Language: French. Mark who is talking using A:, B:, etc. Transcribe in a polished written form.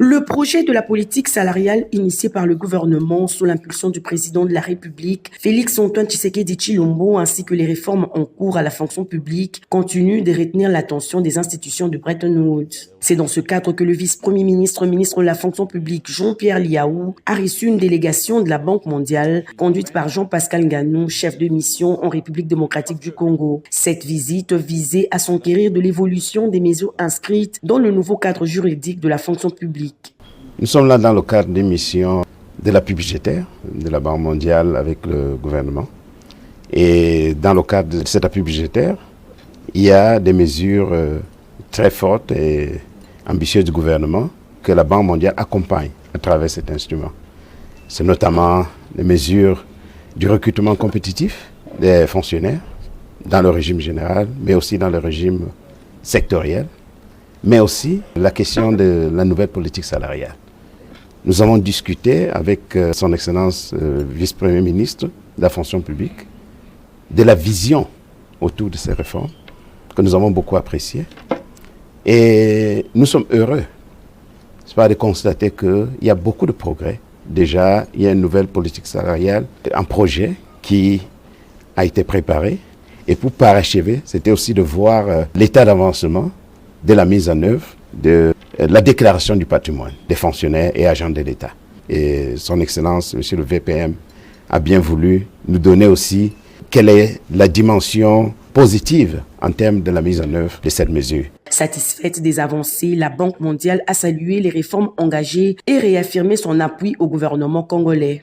A: Le projet de la politique salariale initié par le gouvernement sous l'impulsion du président de la République, Félix-Antoine Tshisekedi Tshilombo, ainsi que les réformes en cours à la fonction publique continuent de retenir l'attention des institutions de Bretton Woods. C'est dans ce cadre que le vice-premier ministre de la fonction publique, Jean-Pierre Liaou, a reçu une délégation de la Banque mondiale conduite par Jean-Pascal Nganou, chef de mission en République démocratique du Congo. Cette visite visait à s'enquérir de l'évolution des mesures inscrites dans le nouveau cadre juridique de la fonction publique.
B: Nous sommes là dans le cadre des missions de l'appui budgétaire de la Banque mondiale avec le gouvernement. Et dans le cadre de cet appui budgétaire, il y a des mesures très fortes et ambitieuses du gouvernement que la Banque mondiale accompagne à travers cet instrument. C'est notamment les mesures du recrutement compétitif des fonctionnaires dans le régime général, mais aussi dans le régime sectoriel, mais aussi la question de la nouvelle politique salariale. Nous avons discuté avec son Excellence vice-premier ministre de la fonction publique de la vision autour de ces réformes que nous avons beaucoup appréciées. Et nous sommes heureux de constater qu'il y a beaucoup de progrès. Déjà, il y a une nouvelle politique salariale, un projet qui a été préparé. Et pour parachever, c'était aussi de voir l'état d'avancement de la mise en œuvre de la déclaration du patrimoine des fonctionnaires et agents de l'État. Et son Excellence, Monsieur le VPM, a bien voulu nous donner aussi quelle est la dimension positive en termes de la mise en œuvre de cette mesure.
A: Satisfaite des avancées, la Banque mondiale a salué les réformes engagées et réaffirmé son appui au gouvernement congolais.